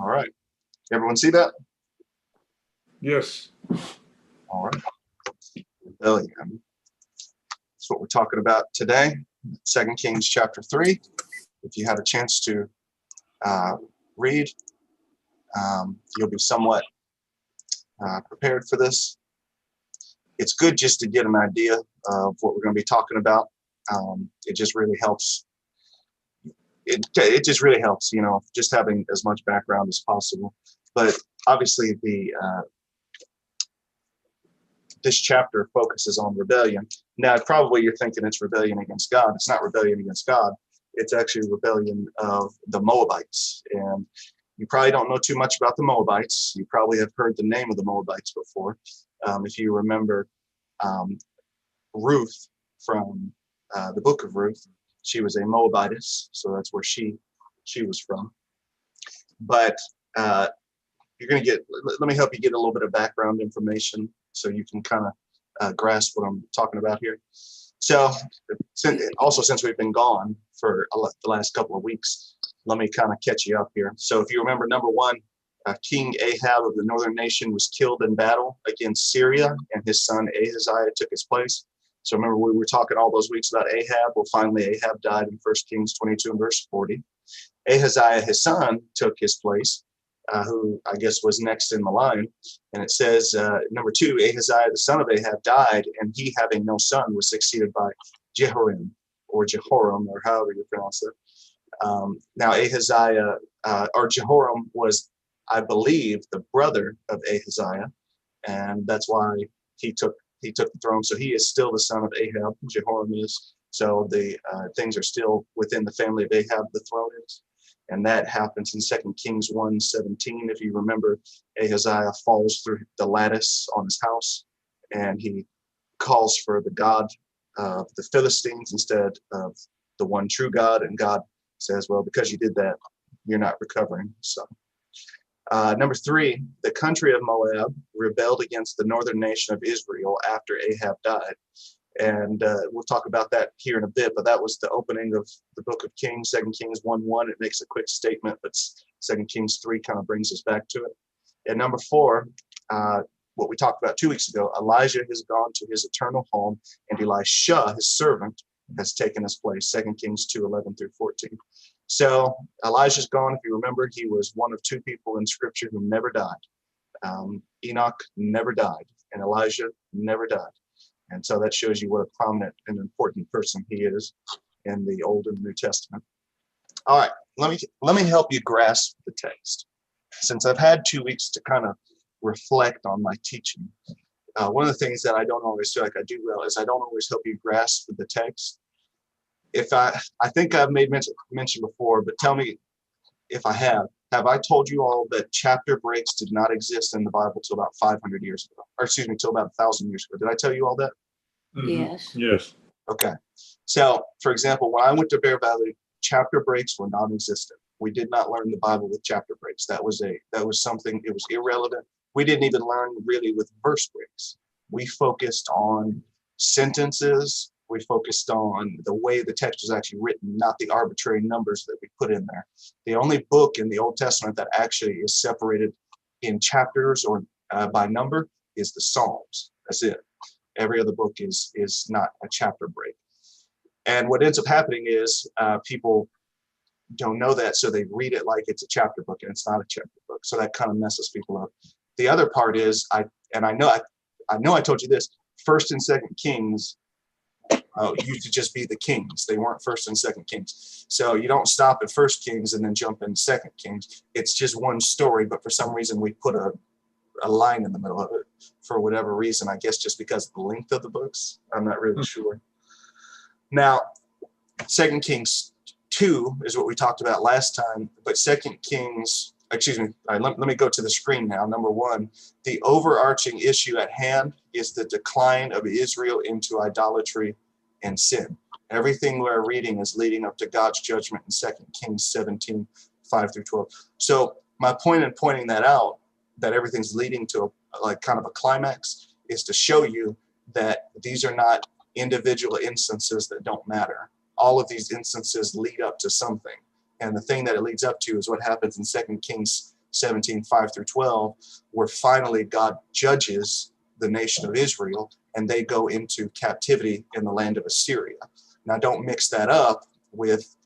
All right. Everyone see that? Yes. All right. Rebellion. That's what we're talking about today. 2 Kings chapter 3. If you had a chance to read, you'll be somewhat prepared for this. It's good just to get an idea of what we're going to be talking about. It just really helps. It just really helps, just having as much background as possible. But obviously, this chapter focuses on rebellion. Now, probably you're thinking it's rebellion against God. It's not rebellion against God. It's actually rebellion of the Moabites. And you probably don't know too much about the Moabites. You probably have heard the name of the Moabites before. If you remember Ruth from the book of Ruth, she was a Moabitess, so that's where she was from. But you're going to get, let me help you get a little bit of background information so you can kind of grasp what I'm talking about here. So since we've been gone for the last couple of weeks, let me kind of catch you up here. So if you remember, number one, King Ahab of the northern nation was killed in battle against Syria, and his son Ahaziah took his place. So remember, we were talking all those weeks about Ahab. Well, finally, Ahab died in 1 Kings 22 and verse 40. Ahaziah, his son, took his place, who I guess was next in the line. And it says, number two, Ahaziah, the son of Ahab, died, and he, having no son, was succeeded by Jehoram, or however you pronounce it. Now, Ahaziah, or Jehoram, was, I believe, the brother of Ahaziah, and that's why he took the throne. So he is still the son of Ahab. Jehoram is. So the things are still within the family of Ahab. The throne is. And that happens in 2 Kings 1:17. If you remember, Ahaziah falls through the lattice on his house, and he calls for the God of the Philistines instead of the one true God. And God says, well, because you did that, you're not recovering. So number three, the country of Moab rebelled against the northern nation of Israel after Ahab died. And we'll talk about that here in a bit, but that was the opening of the book of Kings, 2 Kings 1:1. It makes a quick statement, but 2 Kings 3 kind of brings us back to it. And number four, what we talked about 2 weeks ago, Elijah has gone to his eternal home, and Elisha, his servant, has taken his place, 2 Kings 2:11 through 14. So Elijah's gone. If you remember, he was one of two people in Scripture who never died. Enoch never died, and Elijah never died. And so that shows you what a prominent and important person he is in the Old and New Testament. All right, let me help you grasp the text. Since I've had 2 weeks to kind of reflect on my teaching, one of the things that I don't always feel like I do well is I don't always help you grasp the text. If I think I've made mention before, but tell me if I have I told you all that chapter breaks did not exist in the Bible till about 500 years ago, or excuse me, till about 1,000 years ago? Did I tell you all that? Yes. Yes. Okay. So, for example, when I went to Bear Valley, chapter breaks were non-existent. We did not learn the Bible with chapter breaks. That was something, it was irrelevant. We didn't even learn really with verse breaks. We focused on sentences. We focused on the way the text was actually written, not the arbitrary numbers that we put in there. The only book in the Old Testament that actually is separated in chapters or by number is the Psalms. That's it. Every other book is not a chapter break. And what ends up happening is people don't know that, so they read it like it's a chapter book, and it's not a chapter book. So that kind of messes people up. The other part is, I know I told you this, 1st and 2nd Kings used to just be the Kings. They weren't 1st and 2nd Kings. So you don't stop at 1st Kings and then jump into 2nd Kings. It's just one story, but for some reason we put a line in the middle of it for whatever reason. I guess just because of the length of the books. I'm not really sure. Now, 2 Kings 2 is what we talked about last time, but 2 Kings, excuse me, let me go to the screen now. Number one, the overarching issue at hand is the decline of Israel into idolatry and sin. Everything we're reading is leading up to God's judgment in 2 Kings 17, 5 through 12. So my point in pointing that out, that everything's leading to kind of a climax, is to show you that these are not individual instances that don't matter. All of these instances lead up to something. And the thing that it leads up to is what happens in 2 Kings 17, 5 through 12, where finally God judges the nation of Israel and they go into captivity in the land of Assyria. Now, don't mix that up with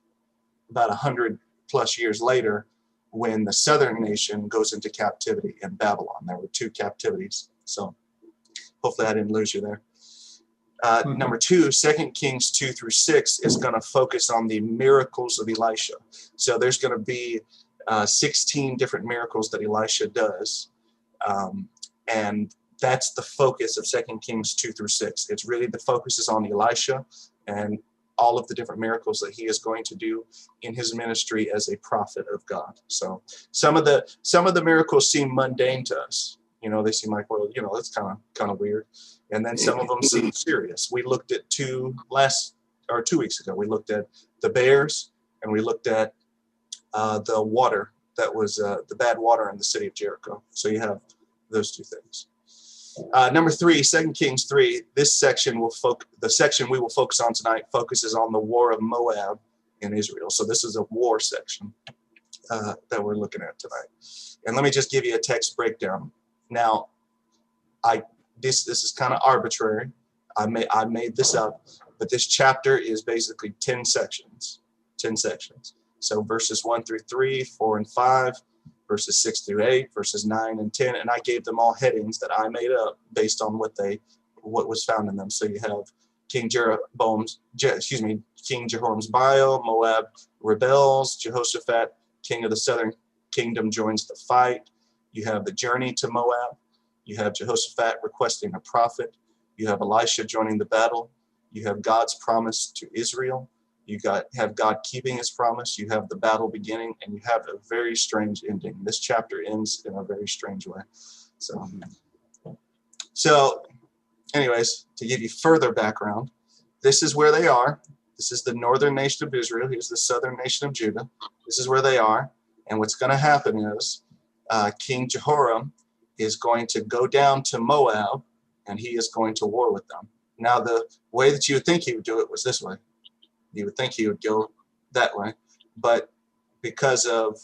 about 100 plus years later when the southern nation goes into captivity in Babylon. There were two captivities. So hopefully I didn't lose you there. Number two, 2 Kings 2 through 6 is going to focus on the miracles of Elisha. So there's going to be 16 different miracles that Elisha does. And that's the focus of 2 Kings 2 through 6. It's really the focus is on Elisha and all of the different miracles that he is going to do in his ministry as a prophet of God. So some of the miracles seem mundane to us. You know, they seem like, well, you know, that's kind of weird. And then some of them seem serious. We looked at 2 weeks ago. We looked at the bears and we looked at the water that was the bad water in the city of Jericho. So you have those 2 things. Number 3, 2 Kings 3. This section the section we will focus on tonight focuses on the war of Moab in Israel. So this is a war section that we're looking at tonight. And let me just give you a text breakdown. Now, this is kind of arbitrary. I made this up, but this chapter is basically 10 sections. 10 sections. So verses 1 through 3, 4 and 5. Verses 6 through 8, verses 9 and 10, and I gave them all headings that I made up based on what was found in them. So you have King Jehoram's bio, Moab rebels, Jehoshaphat, king of the southern kingdom, joins the fight. You have the journey to Moab. You have Jehoshaphat requesting a prophet. You have Elisha joining the battle. You have God's promise to Israel. You have God keeping his promise. You have the battle beginning, and you have a very strange ending. This chapter ends in a very strange way. So anyways, to give you further background, this is where they are. This is the northern nation of Israel. Here's the southern nation of Judah. This is where they are. And what's going to happen is King Jehoram is going to go down to Moab, and he is going to war with them. Now, the way that you would think he would do it was this way. You would think he would go that way, but because of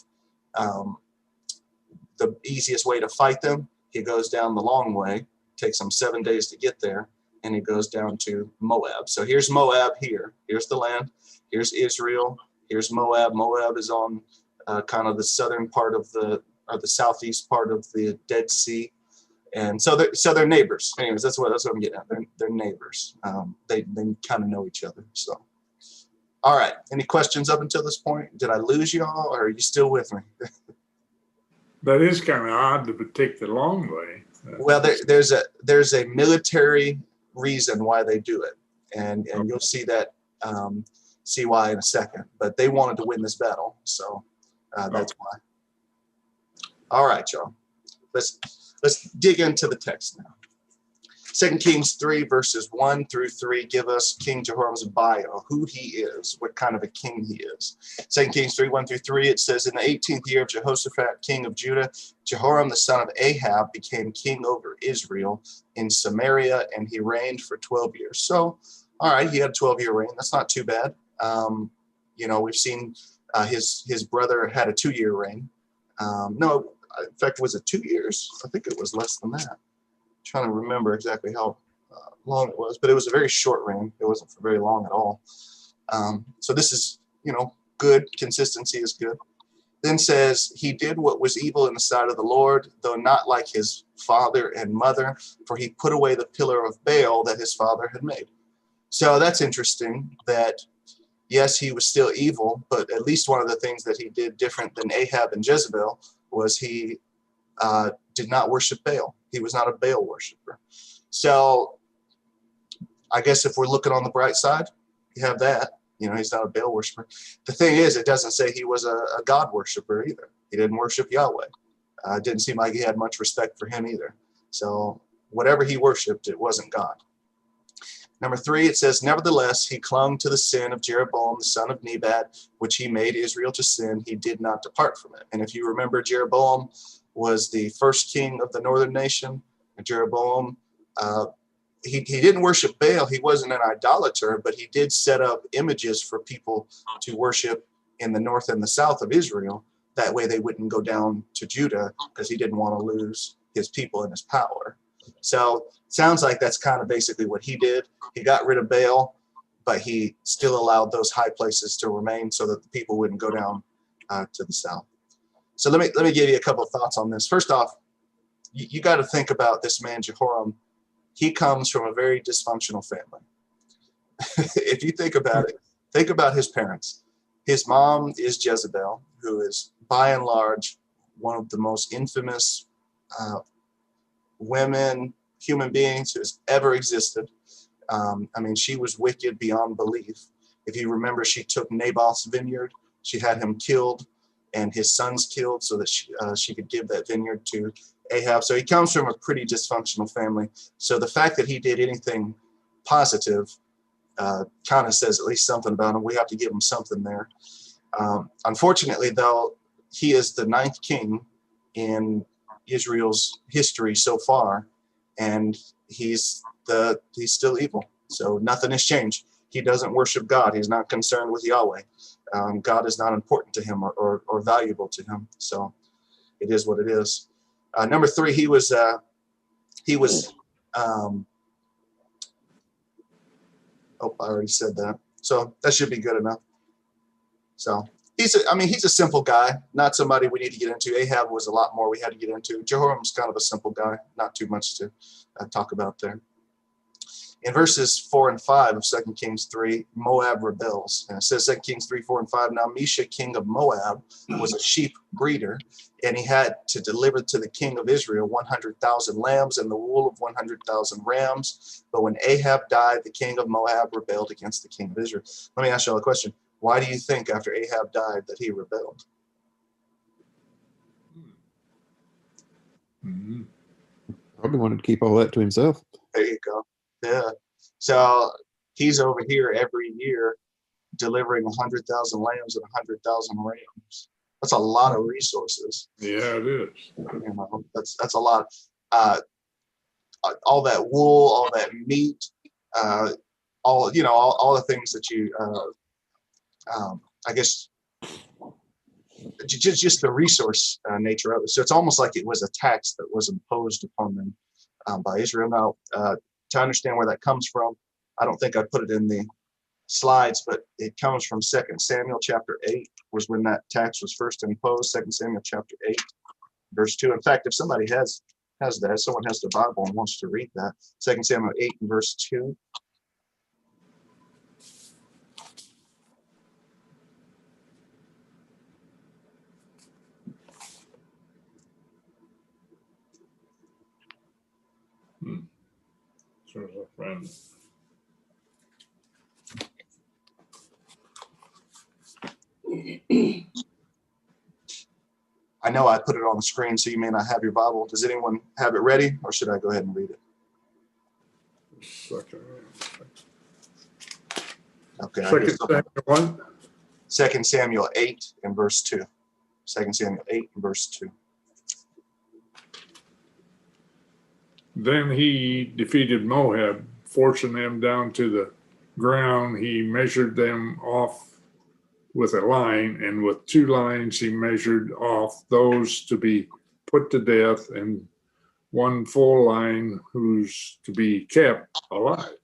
the easiest way to fight them, he goes down the long way, takes him 7 days to get there, and he goes down to Moab. So here's Moab here. Here's the land. Here's Israel. Here's Moab. Moab is on kind of the southern part of the southeast part of the Dead Sea. And so they're neighbors. Anyways, that's what I'm getting at. They're neighbors. They kind of know each other. So. All right. Any questions up until this point? Did I lose y'all, or are you still with me? That is kind of odd to take the long way. Well, there's a military reason why they do it, and you'll see that see why in a second. But they wanted to win this battle, so that's why. All right, y'all. Let's dig into the text now. 2 Kings 3 verses 1 through 3 give us King Jehoram's bio, who he is, what kind of a king he is. 2 Kings 3, 1 through 3, it says, in the 18th year of Jehoshaphat, king of Judah, Jehoram the son of Ahab became king over Israel in Samaria, and he reigned for 12 years. So, all right, he had a 12-year reign. That's not too bad. You know, we've seen his brother had a 2-year reign. No, in fact, was it 2 years? I think it was less than that. Trying to remember exactly how long it was, but it was a very short reign. It wasn't for very long at all. So this is, you know, good. Consistency is good. Then says, he did what was evil in the sight of the Lord, though not like his father and mother, for he put away the pillar of Baal that his father had made. So that's interesting that, yes, he was still evil, but at least one of the things that he did different than Ahab and Jezebel was he did not worship Baal. He was not a Baal worshiper. So I guess if we're looking on the bright side, you have that. You know, he's not a Baal worshiper. The thing is, it doesn't say he was a God worshiper either. He didn't worship Yahweh. It didn't seem like he had much respect for him either. So whatever he worshipped, it wasn't God. Number 3, it says, nevertheless, he clung to the sin of Jeroboam, the son of Nebat, which he made Israel to sin. He did not depart from it. And if you remember, Jeroboam was the first king of the northern nation. And Jeroboam, he didn't worship Baal. He wasn't an idolater, but he did set up images for people to worship in the north and the south of Israel. That way they wouldn't go down to Judah, because he didn't want to lose his people and his power. So sounds like that's kind of basically what he did. He got rid of Baal, but he still allowed those high places to remain so that the people wouldn't go down to the south. So let me give you a couple of thoughts on this. First off, you got to think about this man Jehoram. He comes from a very dysfunctional family. If you think about it, think about his parents. His mom is Jezebel, who is by and large one of the most infamous human beings who has ever existed. I mean, she was wicked beyond belief. If you remember, she took Naboth's vineyard. She had him killed and his sons killed so that she could give that vineyard to Ahab. So he comes from a pretty dysfunctional family. So the fact that he did anything positive kind of says at least something about him. We have to give him something there. Unfortunately, though, he is the 9th king in Israel's history so far, and he's still evil. So nothing has changed. He doesn't worship God. He's not concerned with Yahweh. God is not important to him or valuable to him. So it is what it is. Number 3, he was oh, I already said that. So that should be good enough. So he's a simple guy, not somebody we need to get into. Ahab was a lot more we had to get into. Jehoram's kind of a simple guy, not too much to talk about there. In verses 4 and 5 of 2 Kings 3, Moab rebels. And it says 2 Kings 3, 4, and 5, now Mesha, king of Moab, was a sheep breeder, and he had to deliver to the king of Israel 100,000 lambs and the wool of 100,000 rams. But when Ahab died, the king of Moab rebelled against the king of Israel. Let me ask you all a question. Why do you think after Ahab died that he rebelled? Mm-hmm. Probably wanted to keep all that to himself. There you go. Yeah. So he's over here every year delivering 100,000 lambs and 100,000 rams. That's a lot of resources. Yeah, it is. You know, that's a lot. All that wool, all that meat, all the things that you, I guess, just the resource nature of it. So it's almost like it was a tax that was imposed upon them by Israel. Now, to understand where that comes from, I don't think I put it in the slides, but it comes from 2 Samuel chapter 8 was when that tax was first imposed. 2 Samuel chapter 8, verse 2. In fact, if somebody has that, someone has the Bible and wants to read that, 2 Samuel 8 and verse 2. There's a friend. I know I put it on the screen, so you may not have your Bible. Does anyone have it ready, or should I go ahead and read it? Okay. 2 Samuel 1. 2 Samuel 8 and verse 2. 2 Samuel 8 and verse 2. Then he defeated Moab, forcing them down to the ground. He measured them off with a line, and with 2 lines he measured off those to be put to death, and 1 full line who's to be kept alive.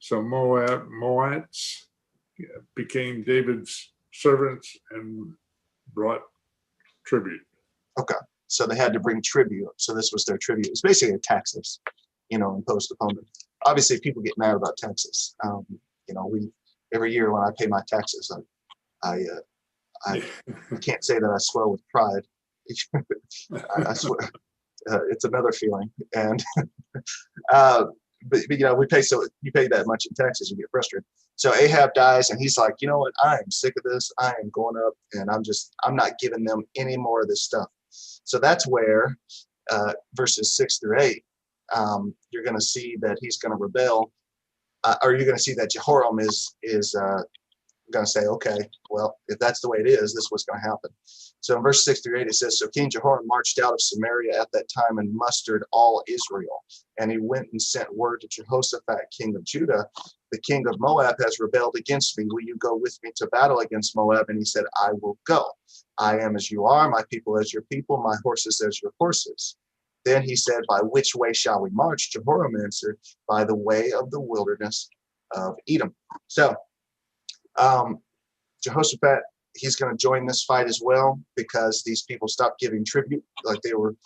So Moabites became David's servants and brought tribute. Okay. So they had to bring tribute. So this was their tribute. It's basically a taxes, imposed upon them. Obviously, people get mad about taxes. Every year when I pay my taxes, I can't say that I swell with pride. I swear, it's another feeling. And but we pay, so you pay that much in taxes, you get frustrated. So Ahab dies, and he's like, you know what? I am sick of this. I am going up, and I'm not giving them any more of this stuff. So that's where verses 6 through 8, you're going to see that he's going to rebel, or you're going to see that Jehoram is going to say, okay, well, if that's the way it is, this is what's going to happen. So in verse 6 through 8, it says, so King Jehoram marched out of Samaria at that time and mustered all Israel. And he went and sent word to Jehoshaphat, king of Judah, the king of Moab has rebelled against me. Will you go with me to battle against Moab? And he said, I will go. I am as you are, my people as your people, my horses as your horses. Then he said, by which way shall we march? Jehoram answered, by the way of the wilderness of Edom. So Jehoshaphat, he's going to join this fight as well, because these people stopped giving tribute like they were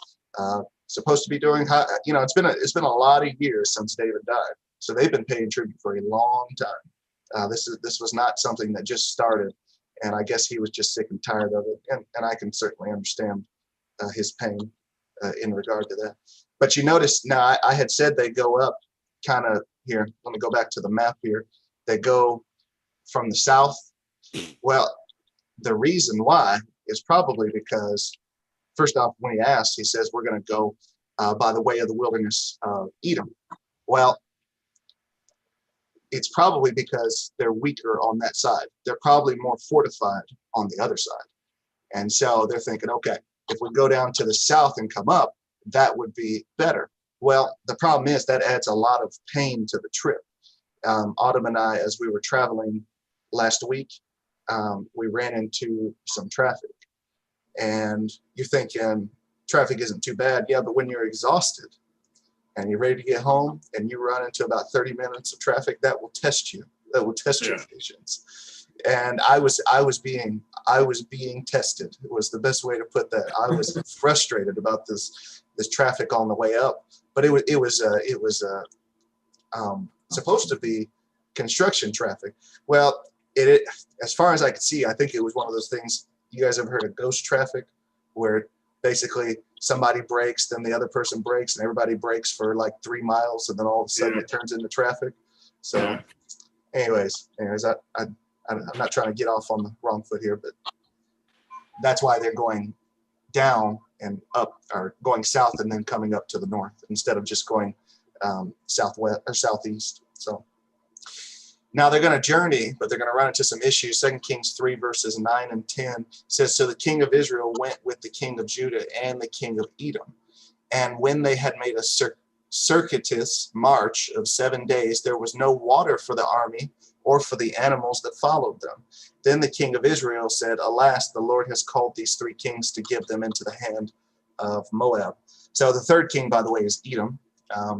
supposed to be doing. You know, it's been a lot of years since David died, so they've been paying tribute for a long time. This was not something that just started, and I guess he was just sick and tired of it, and I can certainly understand his pain in regard to that. But you notice now, I had said they go up kind of here. Let me go back to the map here. They go from the south. Well, the reason why is probably because, first off, when he asks, he says, we're going to go by the way of the wilderness of Edom. Well, it's probably because they're weaker on that side. They're probably more fortified on the other side. And so they're thinking, okay, if we go down to the south and come up, that would be better. Well, the problem is that adds a lot of pain to the trip. Autumn and I, as we were traveling last week, we ran into some traffic. And you're thinking, traffic isn't too bad. Yeah, but when you're exhausted and you're ready to get home and you run into about 30 minutes of traffic, that will test you. That will test your patience. And I was being tested. It was the best way to put that. I was frustrated about this traffic on the way up, but it was supposed to be construction traffic. Well, it as far as I could see, I think it was one of those things. You guys ever heard of ghost traffic, where basically somebody brakes, then the other person brakes, and everybody brakes for like 3 miles, and then all of a sudden it turns into traffic. So, anyways, I'm not trying to get off on the wrong foot here, but that's why they're going down and up, or going south and then coming up to the north, instead of just going southwest or southeast. So now they're going to journey, but they're going to run into some issues. 2 Kings 3 verses 9 and 10 says, so the king of Israel went with the king of Judah and the king of Edom. And when they had made a circuitous march of 7 days, there was no water for the army or for the animals that followed them. Then the king of Israel said, alas, the Lord has called these 3 kings to give them into the hand of Moab. So the third king, by the way, is Edom.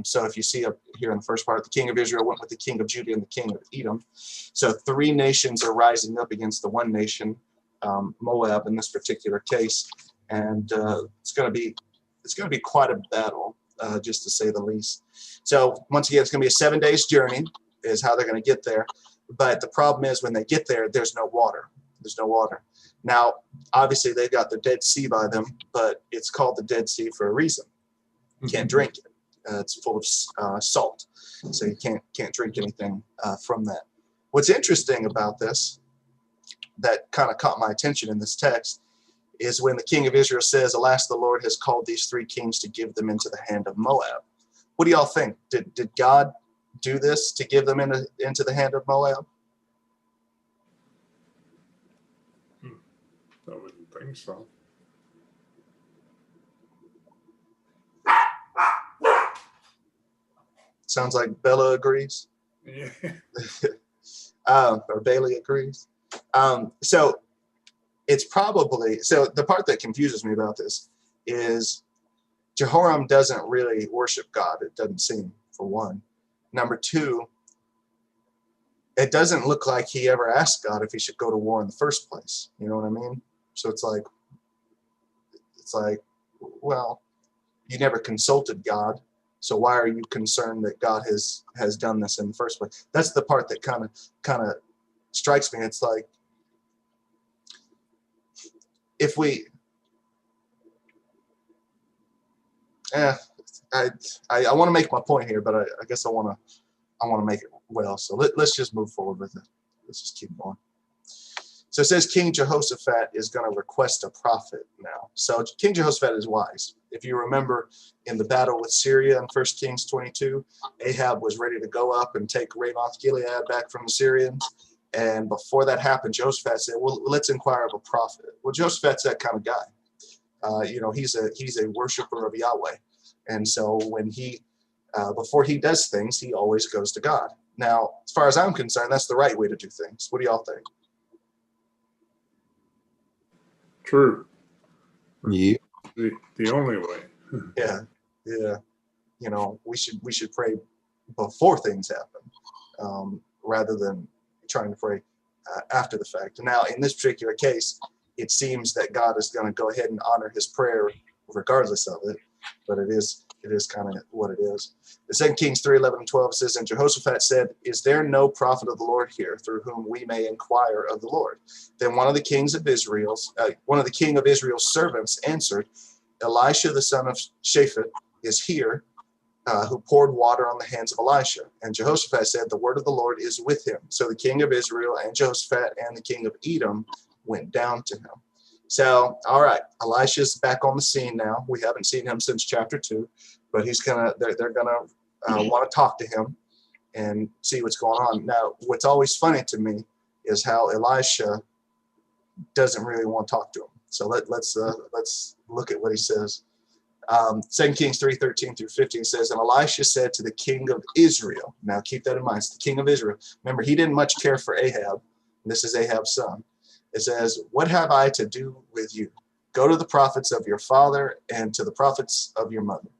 So if you see up here in the first part, the king of Israel went with the king of Judah and the king of Edom. So 3 nations are rising up against the one nation, Moab in this particular case. And it's going to be quite a battle, just to say the least. So once again, it's going to be a 7 days journey is how they're going to get there. But the problem is when they get there, there's no water. There's no water. Now, obviously, they've got the Dead Sea by them, but it's called the Dead Sea for a reason. You can't drink it. It's full of salt, so you can't drink anything from that. What's interesting about this, that kind of caught my attention in this text, is when the king of Israel says, alas, the Lord has called these 3 kings to give them into the hand of Moab. What do y'all think? Did God do this to give them into the hand of Moab? I wouldn't think so. Sounds like Bella agrees. Yeah. Or Bailey agrees. So it's probably, so the part that confuses me about this is Jehoram doesn't really worship God. It doesn't seem, for one. Number 2, it doesn't look like he ever asked God if he should go to war in the first place. You know what I mean? So it's like, well, you never consulted God. So why are you concerned that God has done this in the first place? That's the part that kind of strikes me. It's like, if we, I want to make my point here, but I guess I want to make it well. So let's just move forward with it. Let's just keep going. So it says King Jehoshaphat is going to request a prophet now. So King Jehoshaphat is wise. If you remember in the battle with Syria in 1 Kings 22, Ahab was ready to go up and take Ramoth Gilead back from the Syrians. And before that happened, Jehoshaphat said, well, let's inquire of a prophet. Well, Jehoshaphat's that kind of guy. He's a worshiper of Yahweh. And so when before he does things, he always goes to God. Now, as far as I'm concerned, that's the right way to do things. What do y'all think? True. Yeah. The only way. Yeah. You know, we should pray before things happen, rather than trying to pray after the fact. And now, in this particular case, it seems that God is going to go ahead and honor his prayer regardless of it. But it is kind of what it is. The 2 Kings 3:11-12 says, and Jehoshaphat said, is there no prophet of the Lord here through whom we may inquire of the Lord? Then one of the king of Israel's servants answered, Elisha the son of Shaphat is here, who poured water on the hands of Elisha. And Jehoshaphat said, the word of the Lord is with him. So the king of Israel and Jehoshaphat and the king of Edom went down to him. So, all right, Elisha's back on the scene now. We haven't seen him since chapter 2, but they're gonna want to talk to him and see what's going on. Now, what's always funny to me is how Elisha doesn't really want to talk to him. So let's look at what he says. 2 Kings 3:13-15 says, and Elisha said to the king of Israel, now keep that in mind, it's the king of Israel. Remember, he didn't much care for Ahab. This is Ahab's son. It says, what have I to do with you? Go to the prophets of your father and to the prophets of your mother.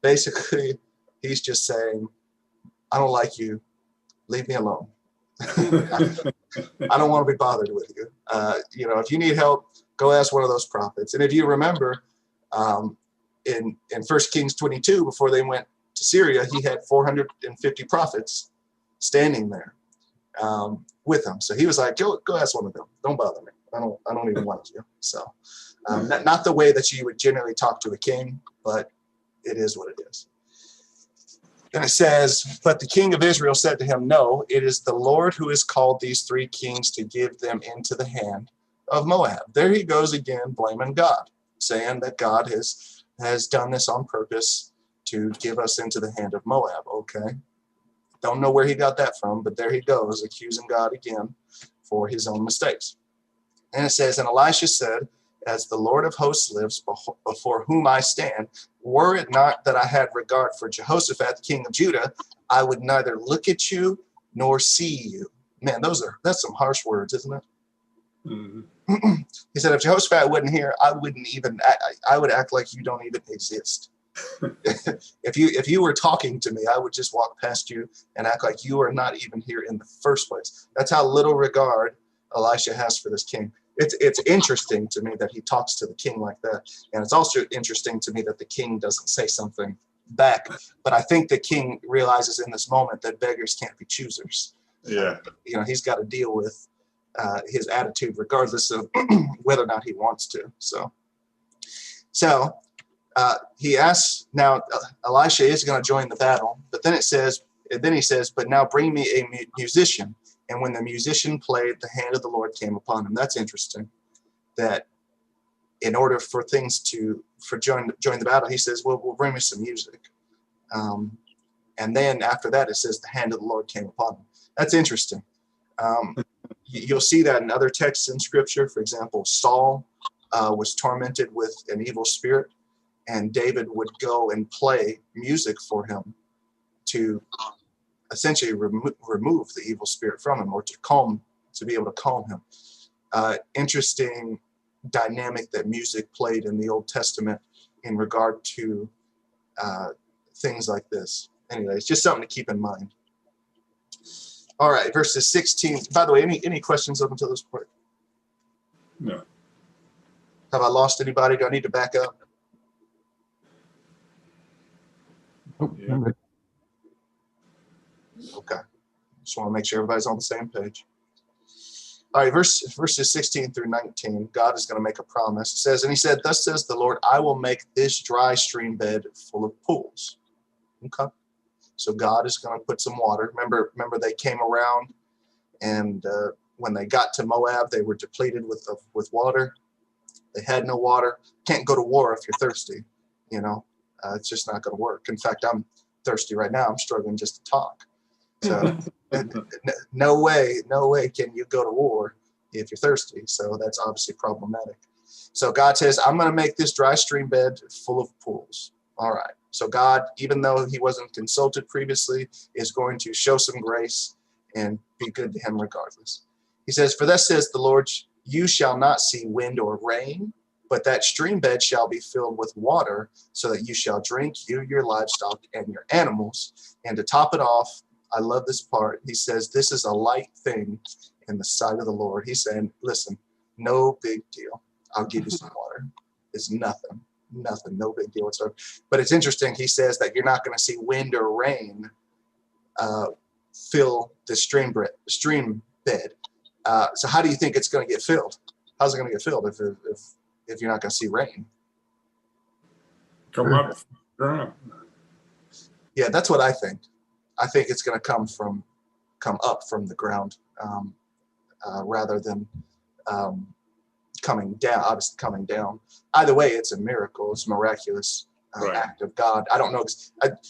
Basically, he's just saying, I don't like you. Leave me alone. I don't want to be bothered with you. You know, if you need help, go ask one of those prophets. And if you remember, in 1 Kings 22, before they went to Syria, he had 450 prophets standing there with him. So he was like, go ask one of them. Don't bother me. I don't even want you. So not the way that you would generally talk to a king, but it is what it is. And it says, but the king of Israel said to him, no, it is the Lord who has called these 3 kings to give them into the hand of Moab. There he goes again, blaming God, saying that God has done this on purpose to give us into the hand of Moab. Okay. Don't know where he got that from, but there he goes, accusing God again for his own mistakes. And it says, and Elisha said, as the Lord of hosts lives, before whom I stand, were it not that I had regard for Jehoshaphat, king of Judah, I would neither look at you nor see you. Man, that's some harsh words, isn't it? Mm-hmm. He said, if Jehoshaphat wasn't here, I would act like you don't even exist. If you were talking to me, I would just walk past you and act like you are not even here in the first place. That's how little regard Elisha has for this king. It's interesting to me that he talks to the king like that. And it's also interesting to me that the king doesn't say something back. But I think the king realizes in this moment that beggars can't be choosers. Yeah. You know, he's got to deal with his attitude regardless of whether or not he wants to. So he asks, now Elisha is going to join the battle, but then he says, but now bring me a musician. And when the musician played, the hand of the Lord came upon him. That's interesting, that in order for things join the battle, he says, well, we'll bring me some music. And then after that, it says the hand of the Lord came upon him. That's interesting. You'll see that in other texts in scripture. For example, Saul was tormented with an evil spirit, and David would go and play music for him to essentially remove the evil spirit from him, or to be able to calm him. Interesting dynamic that music played in the Old Testament in regard to things like this. Anyway, it's just something to keep in mind. All right, verses 16. By the way, any questions up until this point? No. Have I lost anybody? Do I need to back up? Oh, Yeah. Okay. Just want to make sure everybody's on the same page. All right, verses 16 through 19, God is going to make a promise. It says, and he said, thus says the Lord, I will make this dry stream bed full of pools. Okay. So God is going to put some water. Remember they came around, and when they got to Moab, they were depleted with water. They had no water. Can't go to war if you're thirsty. You know, it's just not going to work. In fact, I'm thirsty right now. I'm struggling just to talk. So no way can you go to war if you're thirsty. So that's obviously problematic. So God says, I'm going to make this dry stream bed full of pools. All right. So God, even though he wasn't insulted previously, is going to show some grace and be good to him regardless. He says, for thus says the Lord, you shall not see wind or rain, but that stream bed shall be filled with water, so that you shall drink, you, your livestock, and your animals. And to top it off, I love this part. He says, this is a light thing in the sight of the Lord. He's saying, listen, no big deal. I'll give you some water. It's nothing, no big deal whatsoever. But it's interesting. He says that you're not going to see wind or rain fill the stream bed. So how do you think it's going to get filled? How's it going to get filled if you're not going to see rain? Come up from the ground. Yeah, that's what I think. I think it's going to come up from the ground rather than coming down. Obviously, coming down. Either way, it's a miracle. It's a miraculous act of God. I don't know.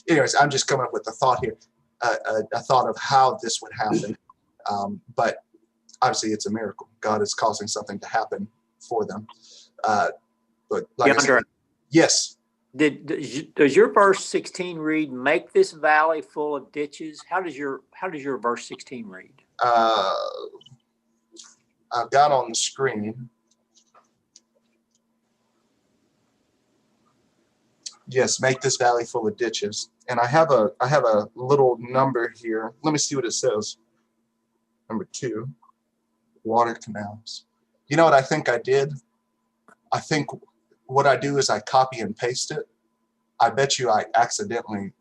Anyways, I'm just coming up with a thought here, a thought of how this would happen. But obviously, it's a miracle. God is causing something to happen for them. But like I said, yes. Does your verse 16 read, make this valley full of ditches? How does your verse 16 read? I've got on the screen. Yes, make this valley full of ditches. And I have a little number here. Let me see what it says. Number 2, water canals. You know what I think I did? I think what I do is I copy and paste it. I bet you I accidentally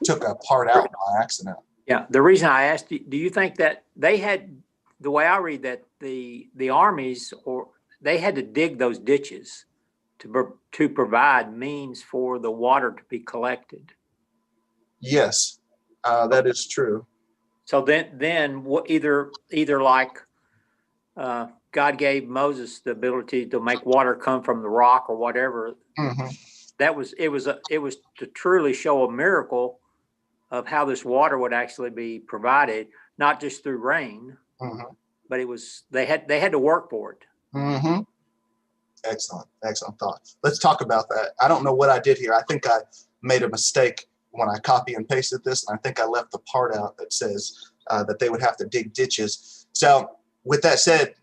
took a part out by accident. Yeah, the reason I asked you, do you think that they had, the way I read that, the armies, or they had to dig those ditches to provide means for the water to be collected? Yes, that is true. So then either like God gave Moses the ability to make water come from the rock or whatever. Mm-hmm. It was to truly show a miracle of how this water would actually be provided, not just through rain, but they had to work for it. Mm-hmm. Excellent thought. Let's talk about that. I don't know what I did here. I think I made a mistake when I copy and pasted this, and I think I left the part out that says that they would have to dig ditches. So with that said,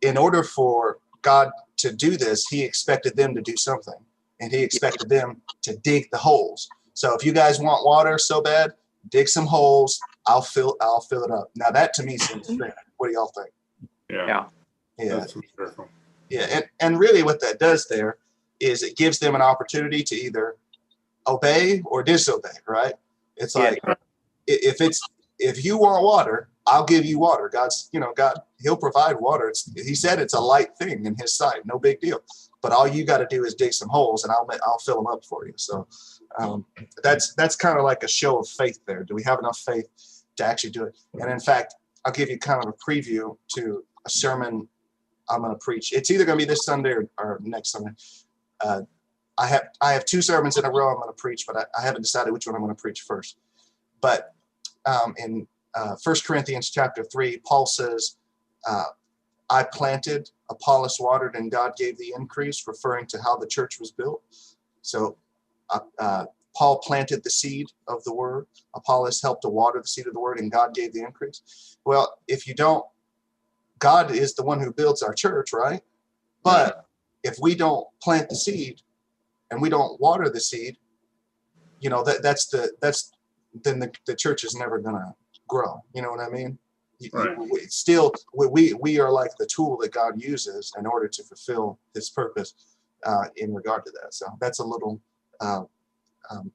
in order for God to do this, he expected them to do something, and he expected them to dig the holes. So if you guys want water so bad, dig some holes. I'll fill it up. Now that to me seems fair. What do y'all think? Yeah. That's wonderful. Yeah, and really what that does there is it gives them an opportunity to either obey or disobey, right? It's like, if you want water, I'll give you water. God, he'll provide water. He said it's a light thing in his sight, no big deal. But all you got to do is dig some holes, and I'll fill them up for you. So that's kind of like a show of faith there. Do we have enough faith to actually do it? And in fact, I'll give you kind of a preview to a sermon I'm going to preach. It's either going to be this Sunday or next Sunday. I have 2 sermons in a row I'm going to preach, but I haven't decided which one I'm going to preach first. But in 1 Corinthians chapter 3, Paul says, I planted, Apollos watered, and God gave the increase, referring to how the church was built. So Paul planted the seed of the word. Apollos helped to water the seed of the word, and God gave the increase. Well, if you don't, God is the one who builds our church, right? But if we don't plant the seed and we don't water the seed, then the church is never gonna grow. You know what I mean? Right. We are like the tool that God uses in order to fulfill his purpose in regard to that. So that's a little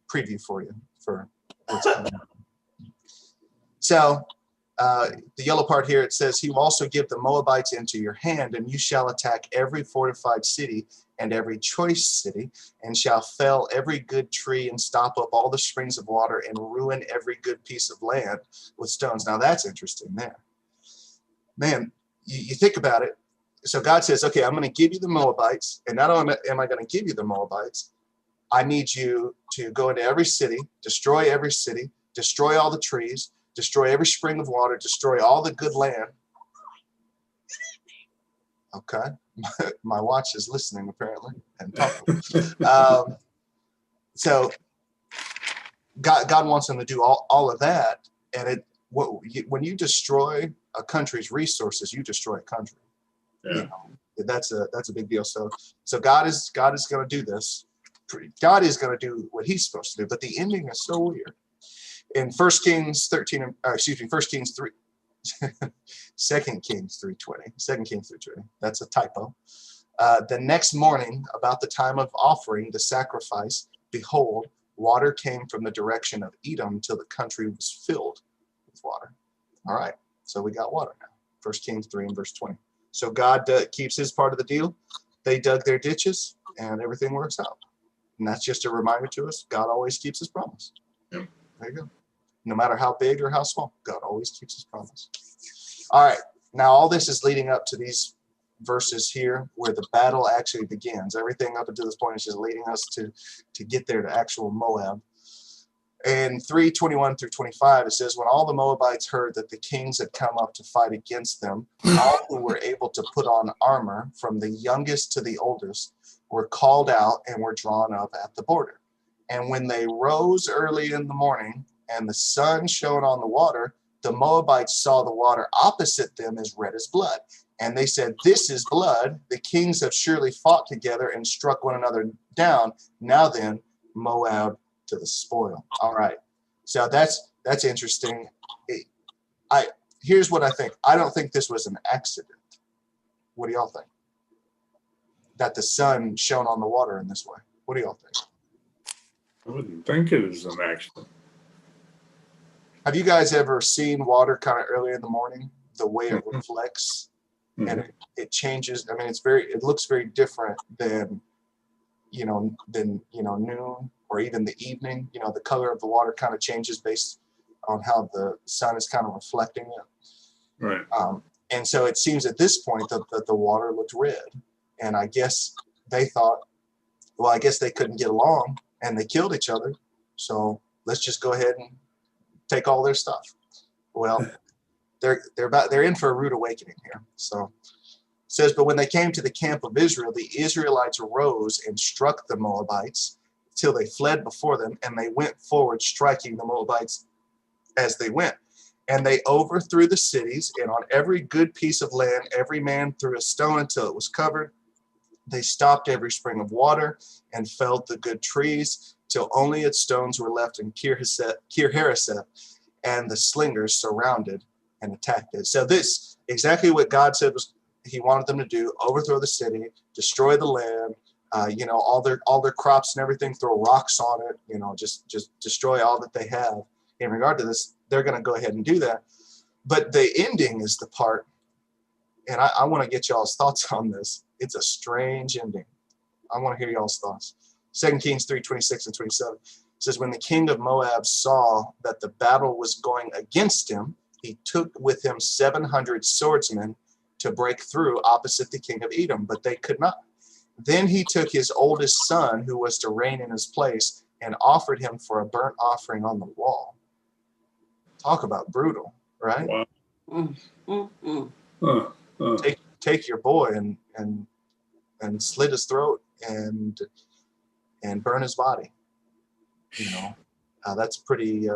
preview for you for what's coming up. So the yellow part here, it says, he will also give the Moabites into your hand, and you shall attack every fortified city and every choice city, and shall fell every good tree and stop up all the springs of water and ruin every good piece of land with stones. Now that's interesting there. Man, you think about it. So God says, okay, I'm going to give you the Moabites, and not only am I going to give you the Moabites, I need you to go into every city, destroy all the trees, destroy every spring of water, destroy all the good land. Okay. My watch is listening, apparently, and talking. so God wants them to do all of that. And when you destroy a country's resources, you destroy a country. Yeah. You know, that's a big deal. So God is going to do this. God is going to do what he's supposed to do, but the ending is so weird. In 1 Kings 3, 2 Kings 3:20. That's a typo. The next morning, about the time of offering the sacrifice, behold, water came from the direction of Edom till the country was filled with water. All right, so we got water now. 1 Kings 3 and verse 20. So God keeps his part of the deal. They dug their ditches, and everything works out. And that's just a reminder to us, God always keeps his promise. Yep. There you go. No matter how big or how small, God always keeps his promise. All right, now all this is leading up to these verses here where the battle actually begins. Everything up until this point is just leading us to get there to actual Moab. In 3:21 through 25, it says, when all the Moabites heard that the kings had come up to fight against them, all who were able to put on armor, from the youngest to the oldest, were called out and were drawn up at the border. And when they rose early in the morning and the sun shone on the water, the Moabites saw the water opposite them as red as blood. And they said, this is blood. The kings have surely fought together and struck one another down. Now then, Moab to the spoil. All right. So that's interesting. Here's what I think. I don't think this was an accident. What do y'all think? That the sun shone on the water in this way. What do y'all think? I wouldn't think it is an accident. Have you guys ever seen water kind of early in the morning? The way it reflects and it changes. I mean, it looks very different than noon or even the evening. You know, the color of the water kind of changes based on how the sun is kind of reflecting it. Right. And so it seems at this point that the water looked red. And I guess they thought, well, I guess they couldn't get along and they killed each other. So let's just go ahead and take all their stuff. Well, they're in for a rude awakening here. So it says, but when they came to the camp of Israel, the Israelites arose and struck the Moabites till they fled before them, and they went forward, striking the Moabites as they went. And they overthrew the cities, and on every good piece of land, every man threw a stone until it was covered. They stopped every spring of water and felled the good trees till only its stones were left in Kir-Hareseth, and the slingers surrounded and attacked it. So this, exactly what God said was he wanted them to do: overthrow the city, destroy the land, all their crops and everything, throw rocks on it, just destroy all that they have. In regard to this, they're going to go ahead and do that. But the ending is the part, and I want to get y'all's thoughts on this. It's a strange ending. I want to hear y'all's thoughts. 2 Kings 3:26 and 27 says, when the king of Moab saw that the battle was going against him, he took with him 700 swordsmen to break through opposite the king of Edom, but they could not. Then he took his oldest son, who was to reign in his place, and offered him for a burnt offering on the wall. Talk about brutal, right? Wow. Take your boy and slit his throat and burn his body. That's pretty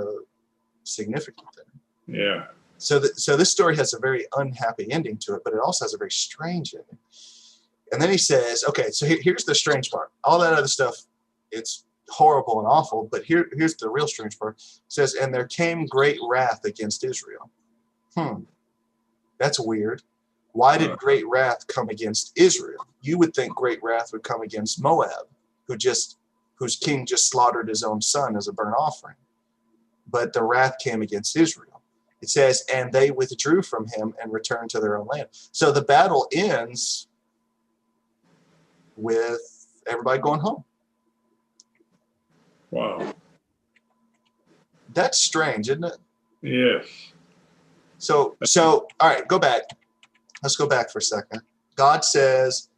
significant there. Yeah. So this story has a very unhappy ending to it, but it also has a very strange ending. And then he says, okay, so here's the strange part. All that other stuff, it's horrible and awful, but here's the real strange part. It says, and there came great wrath against Israel. That's weird. Why did great wrath come against Israel? You would think great wrath would come against Moab, whose king just slaughtered his own son as a burnt offering. But the wrath came against Israel. It says, and they withdrew from him and returned to their own land. So the battle ends with everybody going home. Wow. That's strange, isn't it? Yes. So all right, go back. Let's go back for a second. God says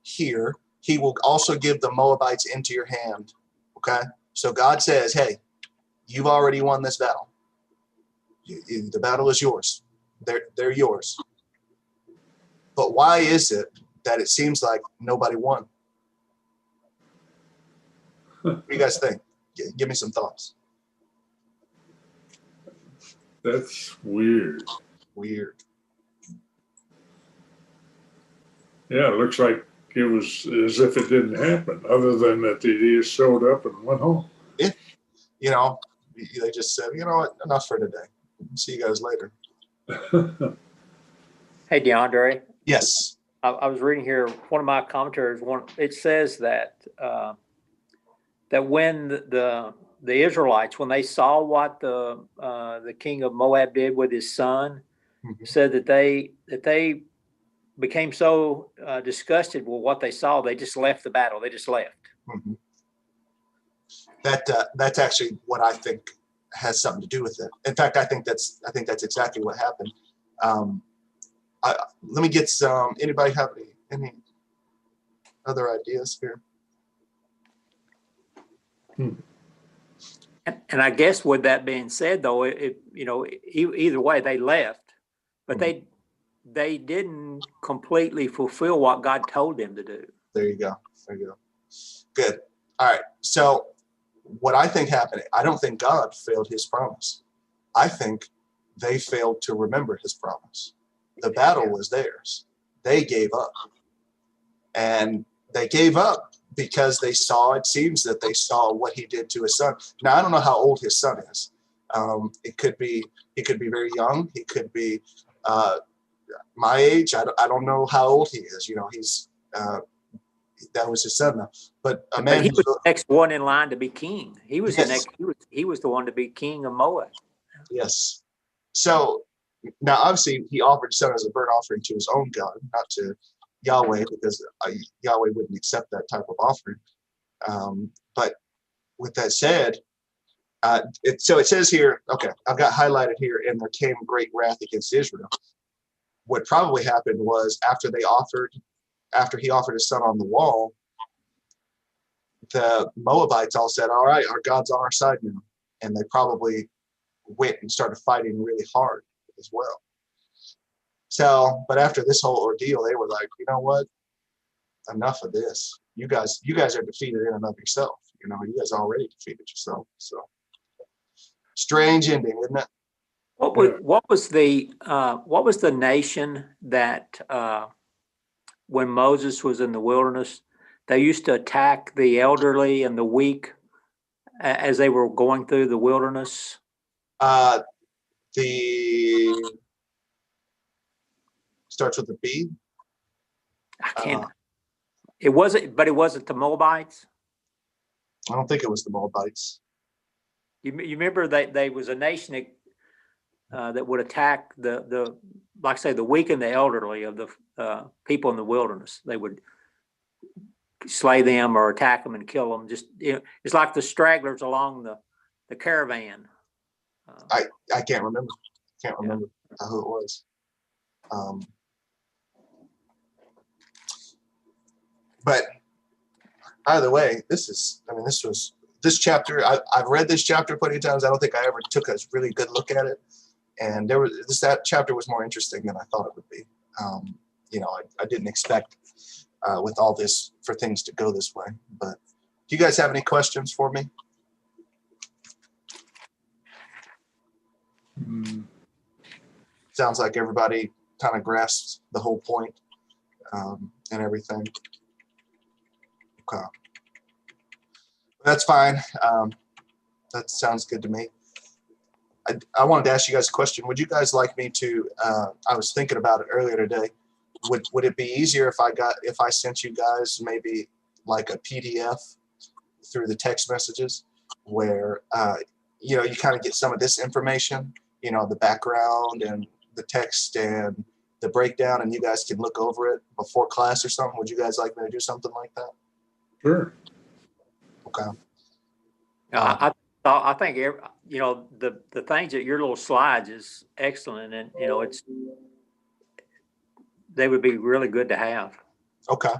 here, he will also give the Moabites into your hand. Okay? So God says, hey, you've already won this battle. The battle is yours. They're yours. But why is it that it seems like nobody won? What do you guys think? Give me some thoughts. That's weird. Weird. Yeah, it looks like it was as if it didn't happen, other than that they just showed up and went home. You know, they just said, you know what, enough for today. See you guys later. Hey, DeAndre, Yes. I was reading here, one of my commentaries, it says that that when the Israelites, when they saw what the king of Moab did with his son, said that they became so disgusted with what they saw, they just left the battle. They just left. Mm-hmm. That's actually what I think has something to do with it. In fact, I think that's exactly what happened. Let me get some. Anybody have any other ideas here? And I guess with that being said, though, either way they left, but they didn't completely fulfill what God told them to do. There you go. There you go. Good. All right. So what I think happened, I don't think God failed his promise. I think they failed to remember his promise. The battle was theirs. They gave up. And they gave up because it seems that they saw what he did to his son. Now, I don't know how old his son is. He could be very young. He could be my age. I don't know how old he is. He's that was his son now. But a man he was the next one in line to be king. He was yes. the next. He was the one to be king of Moab. Yes. So now, obviously, he offered his son as a burnt offering to his own God, not to Yahweh, because Yahweh wouldn't accept that type of offering. But with that said, it says here, okay, I've got highlighted here, and there came great wrath against Israel. What probably happened was after he offered his son on the wall, the Moabites all said, all right, our God's on our side now. And they probably went and started fighting really hard as well. So, but after this whole ordeal, they were like, you know what? Enough of this. You guys are defeated in and of yourself. You guys already defeated yourself. So strange ending, isn't it? What was the nation that when Moses was in the wilderness, they used to attack the elderly and the weak as they were going through the wilderness? The starts with a B. I can't. It wasn't the Moabites. I don't think it was the Moabites. You remember they was a nation that would attack the like I say, the weak and the elderly of the people in the wilderness. They would slay them or attack them and kill them. It's like the stragglers along the caravan. I can't remember. Who it was. But either way, this chapter, I've read this chapter plenty of times. I don't think I ever took a really good look at it. And that chapter was more interesting than I thought it would be. I didn't expect with all this for things to go this way. But do you guys have any questions for me? Sounds like everybody kind of grasps the whole point and everything. Okay. That's fine. That sounds good to me. I wanted to ask you guys a question. Would you guys like me to, I was thinking about it earlier today. Would it be easier if I sent you guys maybe like a PDF through the text messages where, you kind of get some of this information, the background and the text and the breakdown, and you guys can look over it before class or something? Would you guys like me to do something like that? Sure. Okay. I think the things that your little slides is excellent, and they would be really good to have. Okay.